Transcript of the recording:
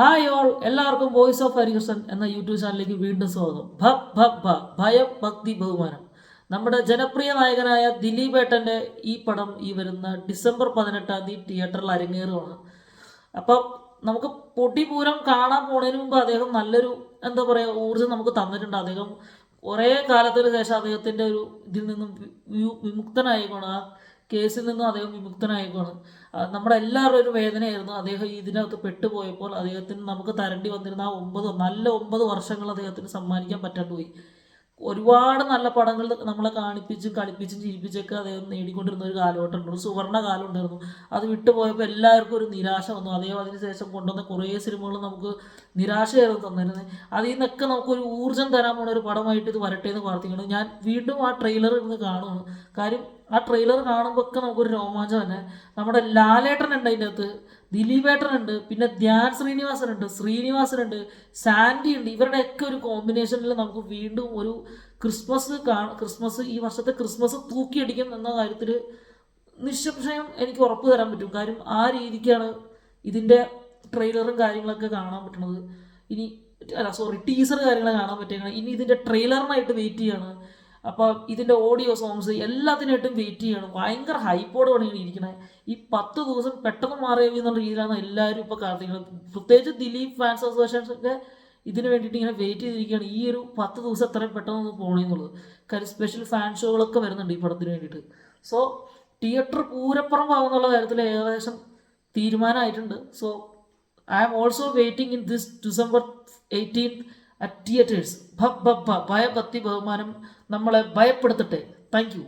Hi all, എല്ലാവർക്കും voice of Harikrishnan എന്ന YouTube ചാനലിലേക്ക് വീണ്ടും സ്വാഗതം. ഭയം, ഭക്തി, ബഹുമാനം. നമ്മുടെ ജനപ്രിയ നായകനായ ദിലീപ് ഏട്ടൻ്റെ ഈ പടം ഈ വരുന്ന ഡിസംബർ 18 തിയേറ്ററിൽ അരങ്ങേറുകയാണ്. അപ്പം നമുക്ക് പൊടിപൂരം കാണാൻ പോണതിന് മുമ്പ് അദ്ദേഹം നല്ലൊരു എന്താ പറയുക ഊർജ്ജം നമുക്ക് തന്നിട്ടുണ്ട്. അദ്ദേഹം കുറേ കാലത്തിന് ശേഷം അദ്ദേഹത്തിൻ്റെ ഒരു ഇതിൽ നിന്നും വിമുക്തനായിക്കോണം, ആ കേസിൽ നിന്നും അദ്ദേഹം വിമുക്തനായിക്കോണം. നമ്മുടെ എല്ലാവരുടെ ഒരു വേദനയായിരുന്നു അദ്ദേഹം ഇതിനകത്ത് പെട്ടുപോയപ്പോൾ അദ്ദേഹത്തിന് നമുക്ക് തരേണ്ടി വന്നിരുന്ന ആ 9 വർഷങ്ങൾ അദ്ദേഹത്തിന് സമ്മാനിക്കാൻ പറ്റാണ്ട് പോയി. ഒരുപാട് നല്ല പടങ്ങൾ നമ്മളെ കാണിപ്പിച്ചും കളിപ്പിച്ചും ചിരിപ്പിച്ചൊക്കെ അദ്ദേഹം നേടിക്കൊണ്ടിരുന്ന ഒരു കാലഘട്ടമുണ്ട്, ഒരു സുവർണ്ണ കാലം ഉണ്ടായിരുന്നു. അത് വിട്ടുപോയപ്പോൾ എല്ലാവർക്കും ഒരു നിരാശ വന്നു. അദ്ദേഹം അതിനുശേഷം കൊണ്ടുവന്ന കുറേ സിനിമകൾ നമുക്ക് നിരാശയായിരുന്നു തന്നിരുന്നത്. അതിൽ നിന്നൊക്കെ നമുക്കൊരു ഊർജ്ജം തരാൻ പോണ ഒരു പടമായിട്ട് ഇത് വരട്ടെ എന്ന് പ്രാർത്ഥിക്കണം. ഞാൻ വീണ്ടും ആ ട്രെയിലർ ഇരുന്ന് കാണുകയാണ്. കാര്യം ആ ട്രെയിലർ കാണുമ്പോൾ ഒക്കെ നമുക്കൊരു രോമാഞ്ചം തന്നെ. നമ്മുടെ ലാലേട്ടൻ ഉണ്ട് അതിൻ്റെ അകത്ത്, ദിലീപേട്ടനുണ്ട്, പിന്നെ ധ്യാൻ ശ്രീനിവാസനുണ്ട്, സാൻഡി ഉണ്ട്. ഇവരുടെയൊക്കെ ഒരു കോമ്പിനേഷനിൽ നമുക്ക് വീണ്ടും ഒരു ക്രിസ്മസ് ഈ വർഷത്തെ ക്രിസ്മസ് തൂക്കിയടിക്കും എന്ന കാര്യത്തിൽ നിസ്സംശയം എനിക്ക് ഉറപ്പ് തരാൻ പറ്റും. കാര്യം ആ രീതിക്കാണ് ഇതിൻ്റെ ട്രെയിലറും കാര്യങ്ങളൊക്കെ കാണാൻ പറ്റുന്നത്. ടീസർ കാര്യങ്ങൾ കാണാൻ പറ്റുകയാണ്. ഇനി ഇതിൻ്റെ ട്രെയിലറിനായിട്ട് വെയിറ്റ് ചെയ്യാണ്. അപ്പോൾ ഇതിൻ്റെ ഓഡിയോ സോങ്സ് എല്ലാത്തിനായിട്ടും വെയിറ്റ് ചെയ്യണം. ഭയങ്കര ഹൈപ്പോടെ വേണമെങ്കിൽ ഇരിക്കണേ. ഈ 10 ദിവസം പെട്ടെന്ന് മാറിയ എന്നുള്ള രീതിയിലാണ് എല്ലാവരും ഇപ്പോൾ കാത്തിക്കുന്നത്. പ്രത്യേകിച്ച് ദിലീപ് ഫാൻസ് അസോസിയേഷൻസൊക്കെ ഇതിന് വേണ്ടിയിട്ട് ഇങ്ങനെ വെയിറ്റ് ചെയ്തിരിക്കുകയാണ്. ഈ ഒരു 10 ദിവസം എത്രയും പെട്ടെന്ന് പോകണമെന്നുള്ളത്. കാര്യം സ്പെഷ്യൽ ഫാൻ ഷോകളൊക്കെ വരുന്നുണ്ട് ഈ പടത്തിന് വേണ്ടിയിട്ട്. സോ തിയേറ്റർ പൂരപ്പുറമാകുന്നുള്ള കാര്യത്തിൽ ഏകദേശം തീരുമാനമായിട്ടുണ്ട്. So I am also waiting in this December 18 at theatres. ഭയഭക്തി ബഹുമാനം നമ്മളെ ഭയപ്പെടുത്തട്ടെ. Thank you.